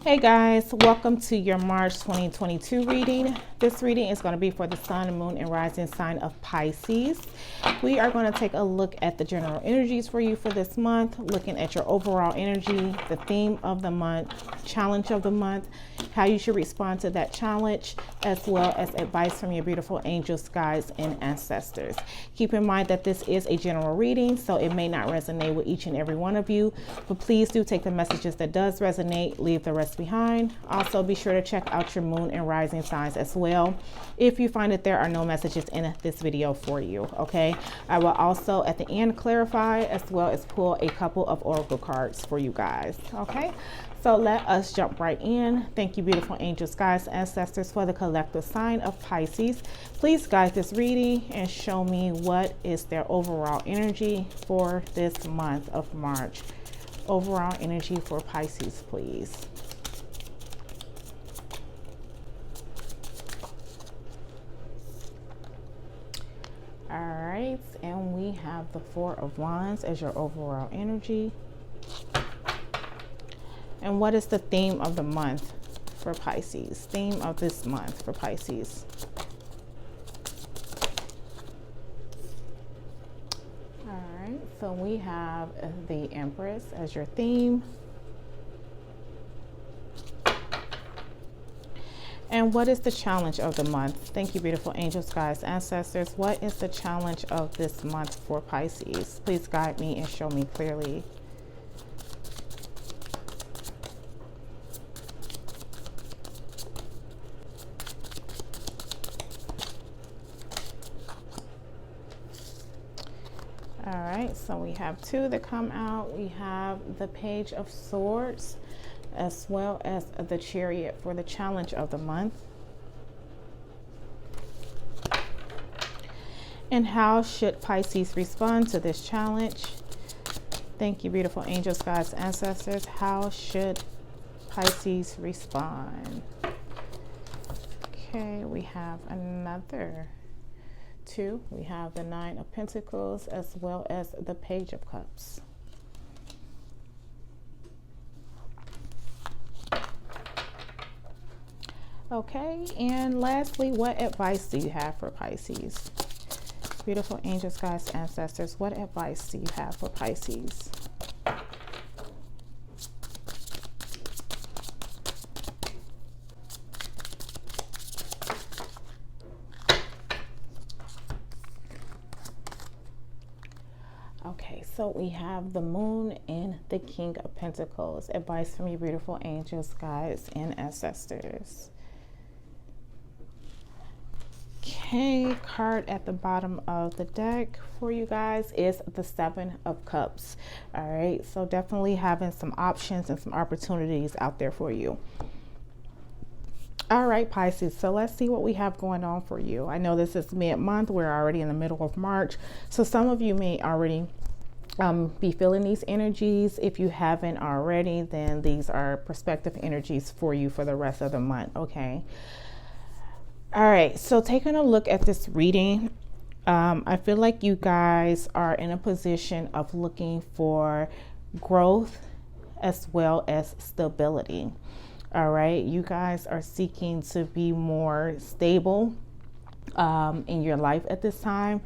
Hey guys, welcome to your March 2022 reading. This reading is going to be for the sun, moon, and rising sign of Pisces. We are going to take a look at the general energies for you for this month, looking at your overall energy, the theme of the month, challenge of the month, how you should respond to that challenge, as well as advice from your beautiful angels, guides, and ancestors. Keep in mind that this is a general reading, so it may not resonate with each and every one of you, but please do take the messages that does resonate, leave the rest behind. Also, be sure to check out your moon and rising signs as well if you find that there are no messages in this video for you. Okay, I will also at the end clarify as well as pull a couple of oracle cards for you guys. Okay, so let us jump right in. Thank you, beautiful angels, guides, ancestors, for the collective sign of Pisces. Please guide this reading and show me what is their overall energy for this month of March. Overall energy for Pisces, please. All right, and we have the Four of Wands as your overall energy. And what is the theme of the month for Pisces? Theme of this month for Pisces. All right, so we have the Empress as your theme. And what is the challenge of the month? Thank you, beautiful angels, guides, ancestors. What is the challenge of this month for Pisces? Please guide me and show me clearly. All right, so we have two that come out. We have the Page of Swords as well as the Chariot for the challenge of the month. And how should Pisces respond to this challenge? Thank you, beautiful angels, guides, ancestors. How should Pisces respond? Okay, we have another two. We have the Nine of Pentacles as well as the Page of Cups. Okay, and lastly, what advice do you have for Pisces? Beautiful angels, guides, ancestors, what advice do you have for Pisces? Okay, so we have the Moon and the King of Pentacles. Advice from your beautiful angels, guides, and ancestors. Okay, card at the bottom of the deck for you guys is the Seven of Cups. All right, so definitely having some options and some opportunities out there for you. All right, Pisces, so let's see what we have going on for you. I know this is mid-month. We're already in the middle of March, so some of you may already be feeling these energies. If you haven't already, then these are prospective energies for you for the rest of the month. Okay. All right, so taking a look at this reading, I feel like you guys are in a position of looking for growth as well as stability. All right, you guys are seeking to be more stable in your life at this time,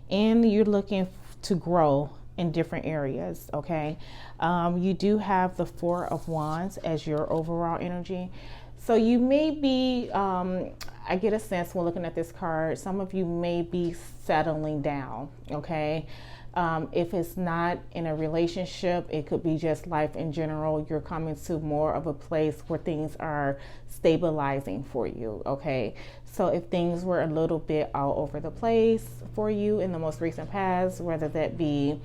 and you're looking to grow in different areas. Okay, you do have the Four of Wands as your overall energy. So you may be, I get a sense when looking at this card, some of you may be settling down, okay? If it's not in a relationship, it could be just life in general. You're coming to more of a place where things are stabilizing for you, okay? So if things were a little bit all over the place for you in the most recent past, whether that be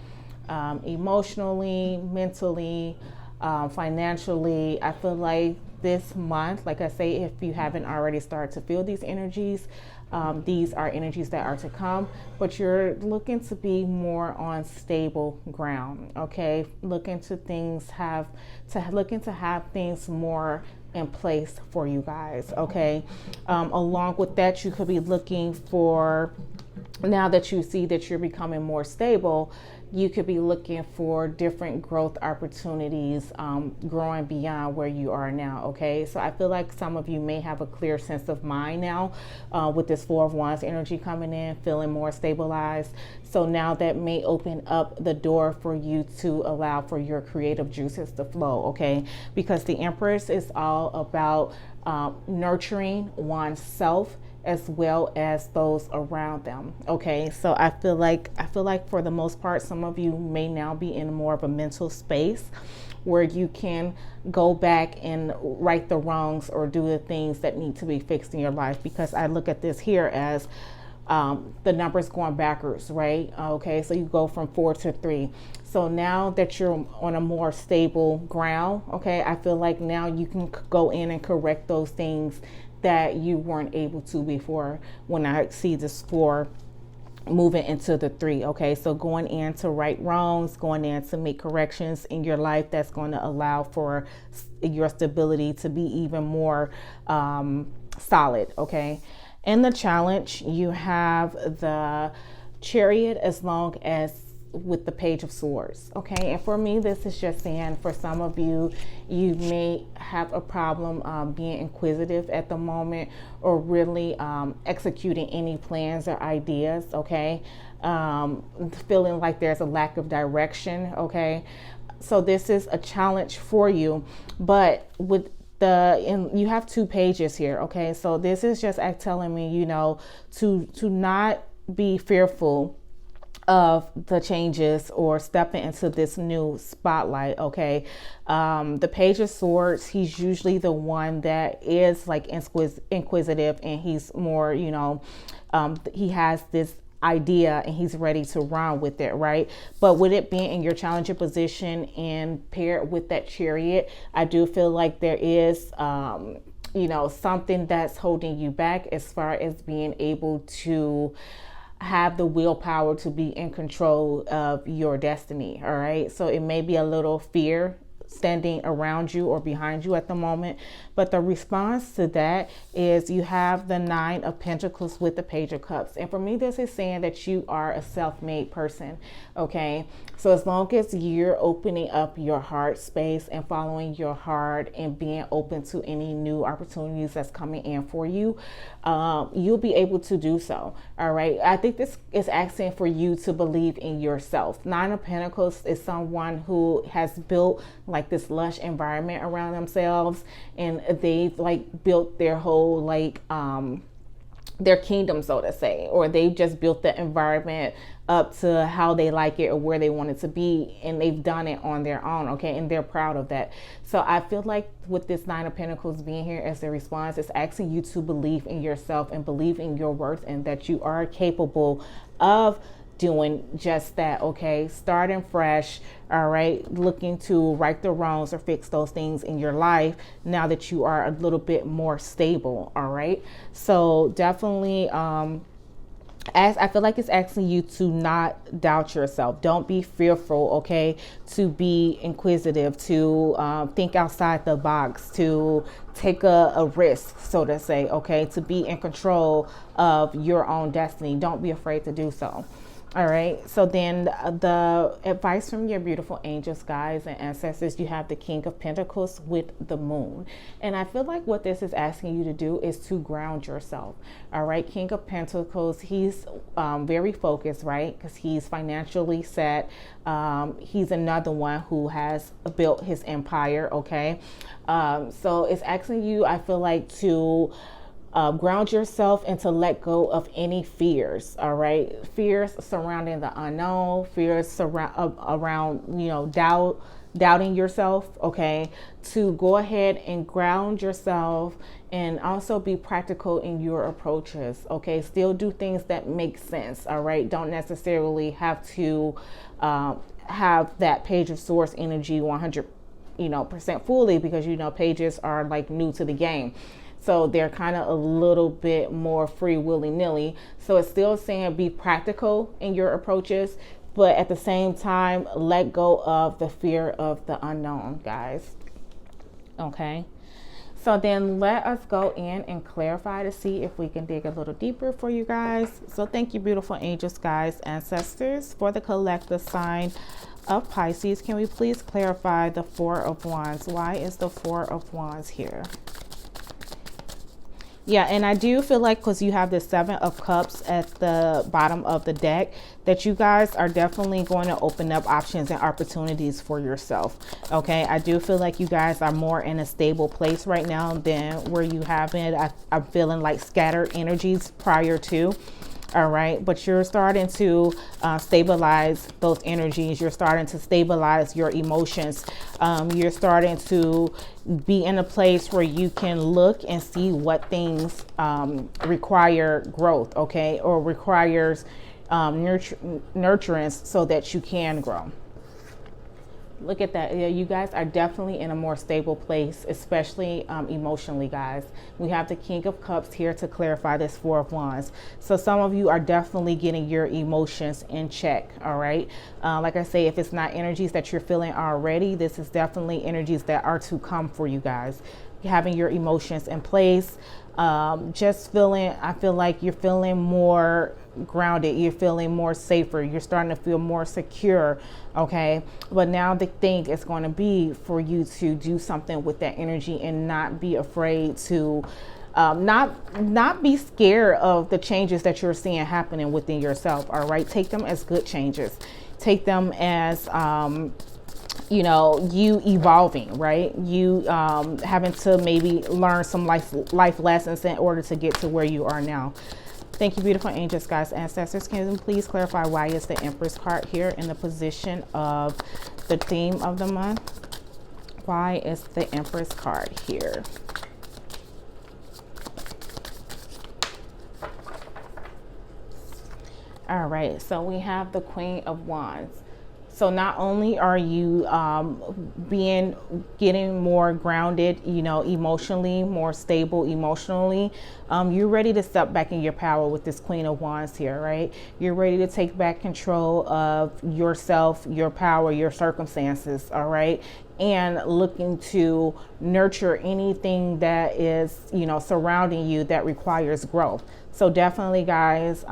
emotionally, mentally, financially, I feel like this month, like I say, if you haven't already started to feel these energies, these are energies that are to come, but you're looking to be more on stable ground. Okay, looking to have things more in place for you guys. Okay, along with that, you could be looking for, now that you see that you're becoming more stable, you could be looking for different growth opportunities, growing beyond where you are now. Okay, so I feel like some of you may have a clear sense of mind now, with this Four of Wands energy coming in, feeling more stabilized. So now that may open up the door for you to allow for your creative juices to flow. Okay, because the Empress is all about nurturing oneself as well as those around them. Okay, so I feel like for the most part, some of you may now be in more of a mental space where you can go back and right the wrongs or do the things that need to be fixed in your life, because I look at this here as the numbers going backwards, right? Okay, so you go from 4 to 3. So now that you're on a more stable ground, okay, I feel like now you can go in and correct those things that you weren't able to before, when I see this 4 moving into the 3. Okay, so going in to right wrongs, going in to make corrections in your life that's going to allow for your stability to be even more solid. Okay, in the challenge you have the Chariot, as long as with the Page of Swords. Okay, and for me, this is just saying, for some of you, you may have a problem being inquisitive at the moment, or really executing any plans or ideas. Okay, feeling like there's a lack of direction. Okay, so this is a challenge for you, but with you have 2 pages here. Okay, so this is just telling me, you know, to not be fearful of the changes or stepping into this new spotlight. Okay, the Page of Swords, he's usually the one that is like inquisitive, and he's more, you know, he has this idea and he's ready to run with it, right? But with it being in your challenging position and paired with that Chariot, I do feel like there is you know, something that's holding you back as far as being able to have the willpower to be in control of your destiny. All right, so it may be a little fear standing around you or behind you at the moment, but the response to that is you have the 9 of Pentacles with the Page of Cups. And for me, this is saying that you are a self-made person. Okay, so as long as you're opening up your heart space and following your heart and being open to any new opportunities that's coming in for you, you'll be able to do so. All right, I think this is asking for you to believe in yourself. 9 of Pentacles is someone who has built like this lush environment around themselves, and they've like built their whole like their kingdom, so to say, or they've just built the environment up to how they like it or where they want it to be, and they've done it on their own. Okay, and they're proud of that. So I feel like with this 9 of Pentacles being here as the response, it's asking you to believe in yourself and believe in your worth, and that you are capable of doing just that. Okay, starting fresh. All right, looking to right the wrongs or fix those things in your life now that you are a little bit more stable. All right, so definitely as I feel like it's asking you to not doubt yourself. Don't be fearful. Okay, to be inquisitive, to think outside the box, to take a risk, so to say. Okay, to be in control of your own destiny. Don't be afraid to do so. All right, so then the advice from your beautiful angels, guides, and ancestors, you have the King of Pentacles with the Moon. And I feel like what this is asking you to do is to ground yourself. All right, King of Pentacles, he's very focused, right? Because he's financially set. He's another one who has built his empire, okay? So it's asking you, I feel like, to ground yourself and to let go of any fears. All right, fears surrounding the unknown, fears around, you know, doubting yourself. Okay, to go ahead and ground yourself and also be practical in your approaches. Okay, still do things that make sense. All right, don't necessarily have to have that Page of Swords energy 100% fully, because you know pages are like new to the game. So they're kind of a little bit more free, willy-nilly. So it's still saying be practical in your approaches, but at the same time, let go of the fear of the unknown, guys. Okay. So then let us go in and clarify to see if we can dig a little deeper for you guys. So thank you, beautiful angels, guides, ancestors, for the collective sign of Pisces. Can we please clarify the Four of Wands? Why is the Four of Wands here? Yeah, and I do feel like because you have the Seven of Cups at the bottom of the deck, that you guys are definitely going to open up options and opportunities for yourself. Okay, I do feel like you guys are more in a stable place right now than where you have been. I'm feeling like scattered energies prior to. All right, but you're starting to stabilize those energies. You're starting to stabilize your emotions. You're starting to be in a place where you can look and see what things require growth, okay, or requires nurturance so that you can grow. Look at that. Yeah, you guys are definitely in a more stable place, especially emotionally, guys. We have the King of Cups here to clarify this Four of Wands. So some of you are definitely getting your emotions in check, all right? Like I say, if it's not energies that you're feeling already, this is definitely energies that are to come for you guys. Having your emotions in place, just feeling, I feel like you're feeling more grounded, you're feeling more safer, you're starting to feel more secure, okay? But now the thing is going to be for you to do something with that energy and not be afraid to not be scared of the changes that you're seeing happening within yourself. All right, take them as good changes, take them as you know, you evolving, right? You having to maybe learn some life lessons in order to get to where you are now. Thank you, beautiful angels, guys, ancestors. Can you please clarify why is the Empress card here in the position of the theme of the month? Why is the Empress card here? All right, so we have the Queen of Wands. So not only are you getting more grounded, you know, emotionally, more stable emotionally, you're ready to step back in your power with this Queen of Wands here, right? You're ready to take back control of yourself, your power, your circumstances, all right? And looking to nurture anything that is, you know, surrounding you that requires growth. So definitely, guys,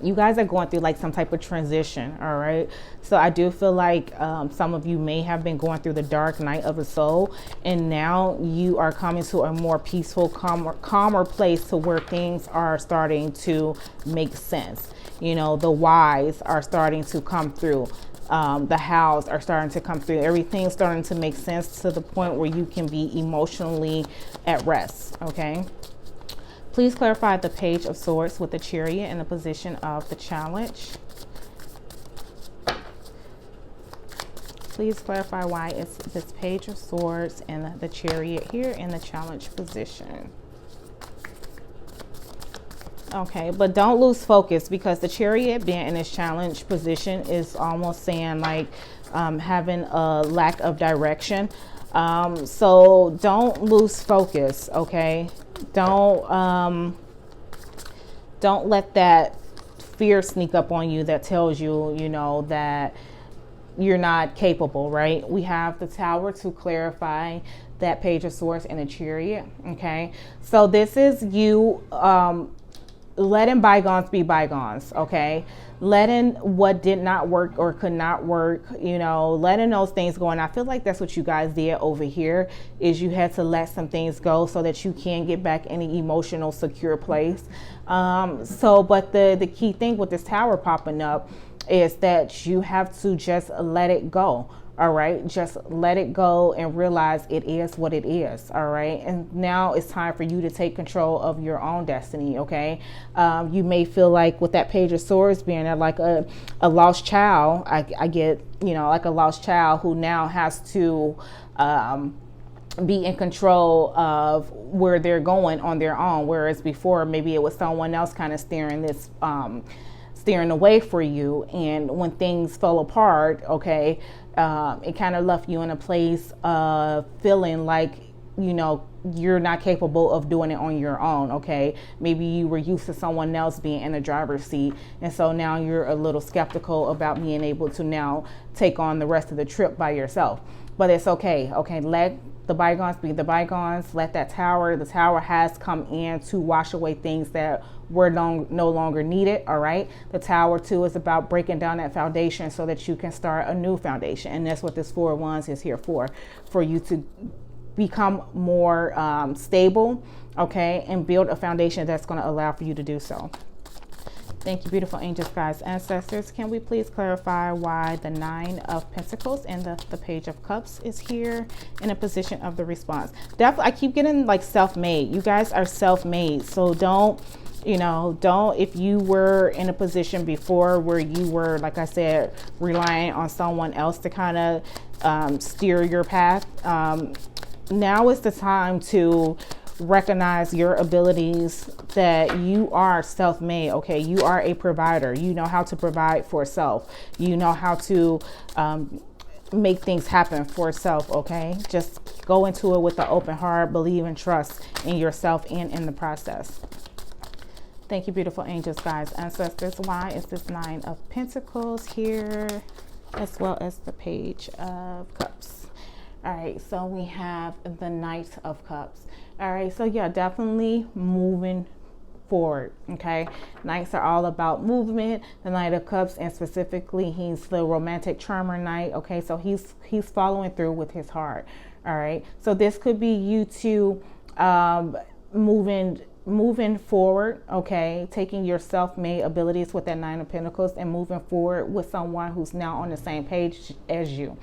you guys are going through like some type of transition, all right? So I do feel like some of you may have been going through the dark night of the soul, and now you are coming to a more peaceful, calmer place to where things are starting to make sense. You know, the whys are starting to come through. The hows are starting to come through. Everything's starting to make sense to the point where you can be emotionally at rest, okay? Please clarify the Page of Swords with the Chariot in the position of the Challenge. Please clarify why it's this Page of Swords and the Chariot here in the Challenge position. Okay, but don't lose focus, because the Chariot being in this Challenge position is almost saying like having a lack of direction. So don't lose focus, okay? Don't let that fear sneak up on you that tells you, you know, that you're not capable, right? We have the Tower to clarify that Page of Swords and the Chariot, okay? So this is you letting bygones be bygones, okay? Letting what did not work or could not work, you know, letting those things go. And I feel like that's what you guys did over here, is you had to let some things go so that you can get back in an emotional, secure place. But the key thing with this Tower popping up is that you have to just let it go. All right, just let it go and realize it is what it is. All right, and now it's time for you to take control of your own destiny. Okay, you may feel like with that Page of Swords being like a lost child, I get, you know, like a lost child who now has to be in control of where they're going on their own, whereas before maybe it was someone else kind of steering the way for you. And when things fell apart, okay, it kind of left you in a place of feeling like, you know, you're not capable of doing it on your own, okay? Maybe you were used to someone else being in the driver's seat, and so now you're a little skeptical about being able to now take on the rest of the trip by yourself. but it's okay. Okay, let the bygones be the bygones. Let that tower, the tower has come in to wash away things that were no longer needed. All right, the tower too is about breaking down that foundation so that you can start a new foundation, and that's what this Four of Wands is here for you to become more stable, okay, and build a foundation that's going to allow for you to do so. Thank you, beautiful angels, guides, ancestors. Can we please clarify why the Nine of Pentacles and the Page of Cups is here in a position of the response? Definitely, I keep getting like self-made. You guys are self-made, so don't, you know, don't, if you were in a position before where you were, like I said, relying on someone else to kind of steer your path, now is the time to recognize your abilities, that you are self-made. Okay, you are a provider. You know how to provide for self. You know how to make things happen for self. Okay, just go into it with an open heart, believe and trust in yourself and in the process. Thank you, beautiful angels, guides, ancestors. Why is this Nine of Pentacles here, as well as the Page of Cups? All right, so we have the Knight of Cups. All right, so yeah, definitely moving forward. Okay, Knights are all about movement. The Knight of Cups, and specifically, he's the romantic charmer knight. Okay, so he's following through with his heart. All right, so this could be you two moving forward. Okay, taking your self-made abilities with that Nine of Pentacles and moving forward with someone who's now on the same page as you.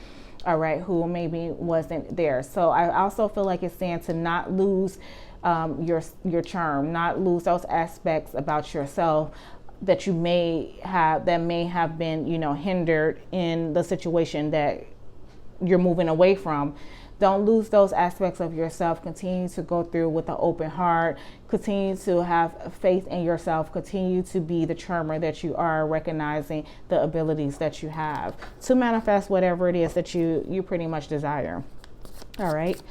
All right, who maybe wasn't there. So I also feel like it's saying to not lose your charm, not lose those aspects about yourself that you may have, that may have been, you know, hindered in the situation that you're moving away from. Don't lose those aspects of yourself. Continue to go through with an open heart. Continue to have faith in yourself. Continue to be the charmer that you are, recognizing the abilities that you have to manifest whatever it is that you pretty much desire. All right.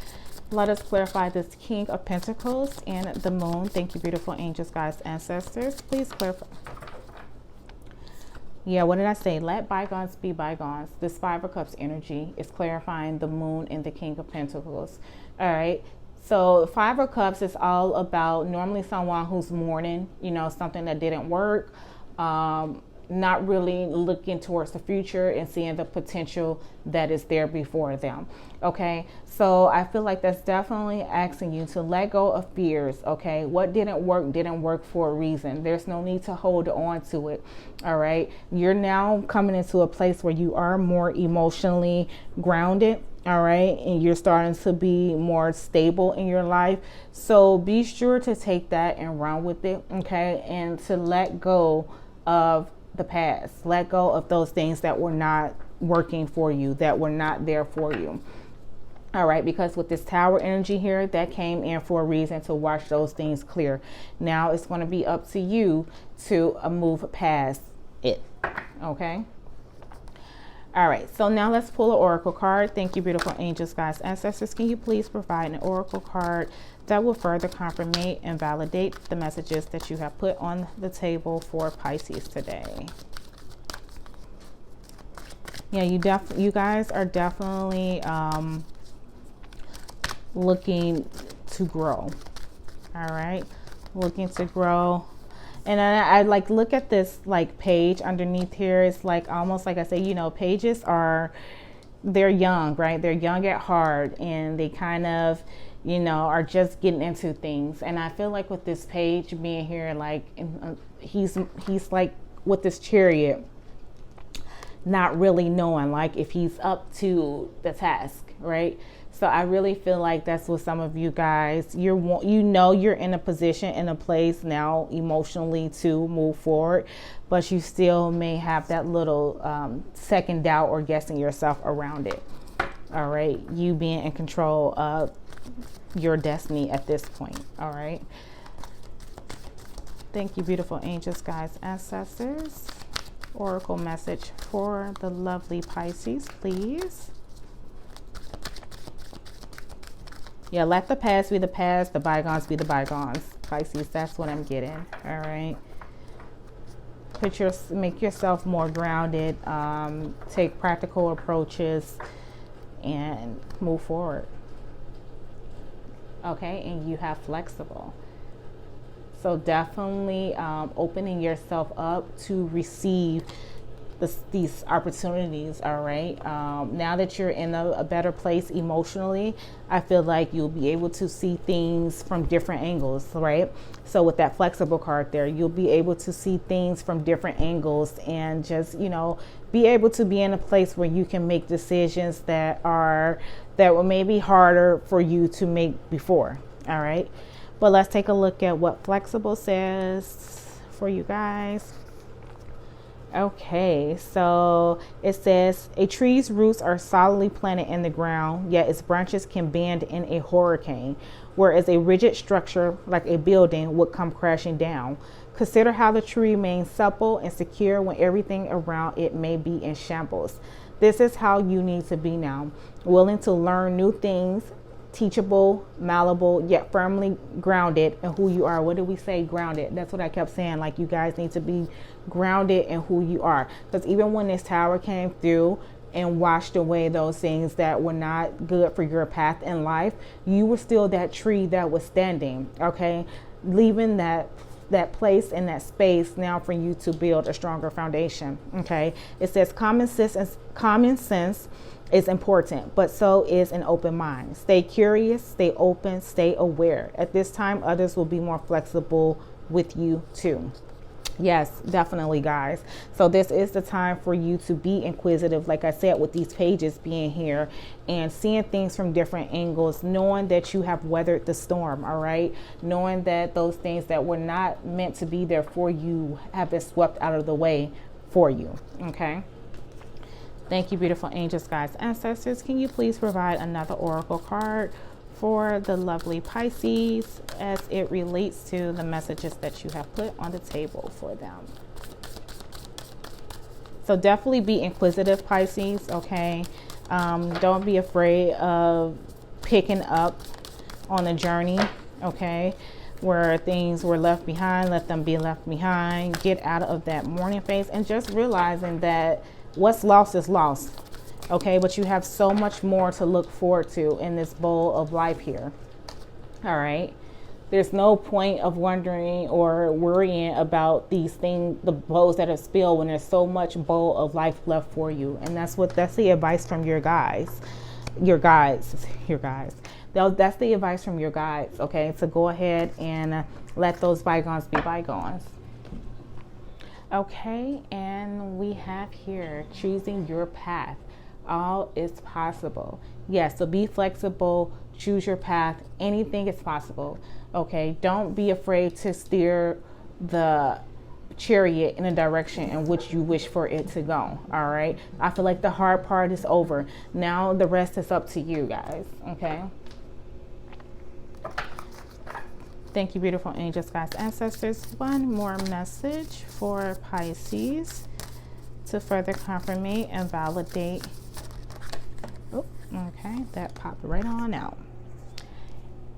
Let us clarify this King of Pentacles and the Moon. Thank you, beautiful angels, guides, ancestors. Please clarify. Yeah, what did I say? Let bygones be bygones. This Five of Cups energy is clarifying the Moon and the King of Pentacles. All right. So Five of Cups is all about normally someone who's mourning, you know, something that didn't work, not really looking towards the future and seeing the potential that is there before them. Okay, so I feel like that's definitely asking you to let go of fears. Okay, what didn't work for a reason. There's no need to hold on to it. All right, you're now coming into a place where you are more emotionally grounded. All right, and you're starting to be more stable in your life. So be sure to take that and run with it. Okay, and to let go of the past. Let go of those things that were not working for you, that were not there for you. All right, because with this Tower energy here, that came in for a reason, to wash those things clear. Now it's going to be up to you to move past it. Okay. All right, so now let's pull an oracle card. Thank you, beautiful angels, guides, ancestors. Can you please provide an oracle card that will further confirm and validate the messages that you have put on the table for Pisces today? Yeah, you guys are definitely looking to grow. All right, looking to grow. And I like look at this like page underneath here. It's like almost like I say, you know, pages they're young, right? They're young at heart, and they kind of, you know, are just getting into things. And I feel like with this page being here, like he's like with this Chariot, not really knowing like if he's up to the task, right? So I really feel like that's what some of you guys, you're in a position, in a place now emotionally to move forward, but you still may have that little second doubt or guessing yourself around it. All right, you being in control of your destiny at this point. All right. Thank you, beautiful angels, guides, ancestors. Oracle message for the lovely Pisces, please. Yeah, let the past be the past, the bygones be the bygones. Pisces, that's what I'm getting. All right. Make yourself more grounded. Take practical approaches and move forward. Okay, and you have flexible. So definitely opening yourself up to receive these opportunities. All right, now that you're in a better place emotionally, I feel like you'll be able to see things from different angles, right? So with that flexible card there, you'll be able to see things from different angles, and just, you know, be able to be in a place where you can make decisions that were maybe harder for you to make before. All right, but let's take a look at what flexible says for you guys. Okay, so it says a tree's roots are solidly planted in the ground, yet its branches can bend in a hurricane, whereas a rigid structure like a building would come crashing down. Consider how the tree remains supple and secure when everything around it may be in shambles. This is how you need to be now, willing to learn new things, teachable, malleable, yet firmly grounded in who you are. What did we say? Grounded. That's what I kept saying. Like, you guys need to be grounded in who you are. Because even when this tower came through and washed away those things that were not good for your path in life, you were still that tree that was standing. Okay, leaving that place and that space now for you to build a stronger foundation. Okay, it says common sense is important, but so is an open mind. Stay curious, stay open, stay aware. At this time, others will be more flexible with you too. Yes, definitely, guys. So this is the time for you to be inquisitive, like I said, with these pages being here and seeing things from different angles, knowing that you have weathered the storm. All right, knowing that those things that were not meant to be there for you have been swept out of the way for you. Okay, thank you, beautiful angels, guides, ancestors. Can you please provide another oracle card for the lovely Pisces as it relates to the messages that you have put on the table for them? So definitely be inquisitive, Pisces. Okay, don't be afraid of picking up on the journey. Okay, where things were left behind, let them be left behind. Get out of that mourning phase and just realizing that what's lost is lost. Okay, but you have so much more to look forward to in this bowl of life here. All right, there's no point of wondering or worrying about these things, the bowls that are spilled, when there's so much bowl of life left for you. And that's the advice from your guides. That's the advice from your guides. Okay, so go ahead and let those bygones be bygones. Okay, and we have here choosing your path. All is possible. Yes, so be flexible, choose your path. Anything is possible. Okay, don't be afraid to steer the chariot in a direction in which you wish for it to go. All right, I feel like the hard part is over. Now the rest is up to you guys. Okay, thank you, beautiful angels, guides, ancestors. One more message for Pisces to further confirm and validate. Oh, okay, that popped right on out.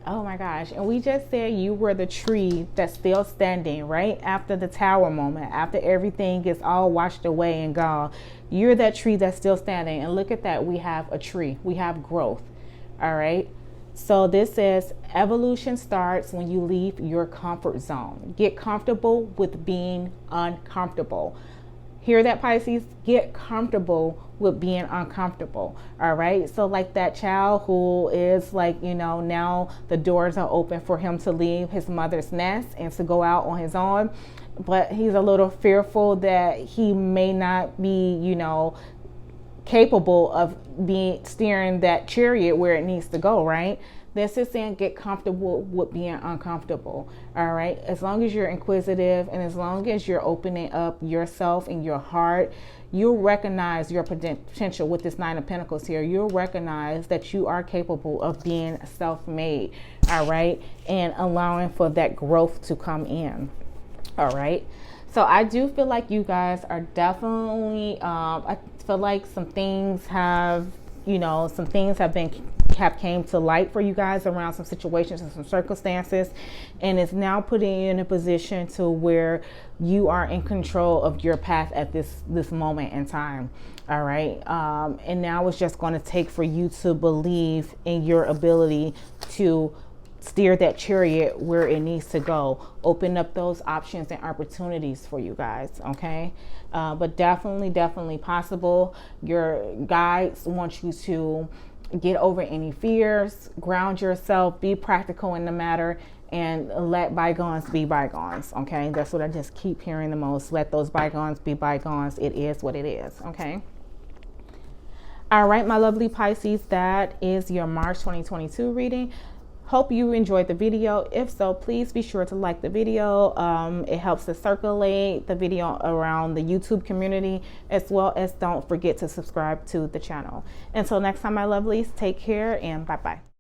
Oh my gosh, and we just said you were the tree that's still standing right after the tower moment, after everything gets all washed away and gone. You're that tree that's still standing. And look at that, we have a tree, we have growth. All right, so this says evolution starts when you leave your comfort zone. Get comfortable with being uncomfortable. Hear that, Pisces? Get comfortable with being uncomfortable. All right, so like that child who is like, you know, now the doors are open for him to leave his mother's nest and to go out on his own, but he's a little fearful that he may not be, you know, capable of steering that chariot where it needs to go. Right, this is saying get comfortable with being uncomfortable. All right, as long as you're inquisitive and as long as you're opening up yourself and your heart, you'll recognize your potential. With this Nine of Pentacles here, you'll recognize that you are capable of being self-made. All right, and allowing for that growth to come in. All right, so I do feel like you guys are definitely I feel like some things have came to light for you guys around some situations and some circumstances, and it's now putting you in a position to where you are in control of your path at this moment in time. All right. And now it's just going to take for you to believe in your ability to steer that chariot where it needs to go. Open up those options and opportunities for you guys. Okay. But definitely possible. Your guides want you to get over any fears, ground yourself, be practical in the matter, and let bygones be bygones. Okay. That's what I just keep hearing the most. Let those bygones be bygones. It is what it is. Okay. All right, my lovely Pisces, that is your March 2022 reading. Hope you enjoyed the video. If so, please be sure to like the video. It helps to circulate the video around the YouTube community, as well as don't forget to subscribe to the channel. Until next time, my lovelies, take care and bye-bye.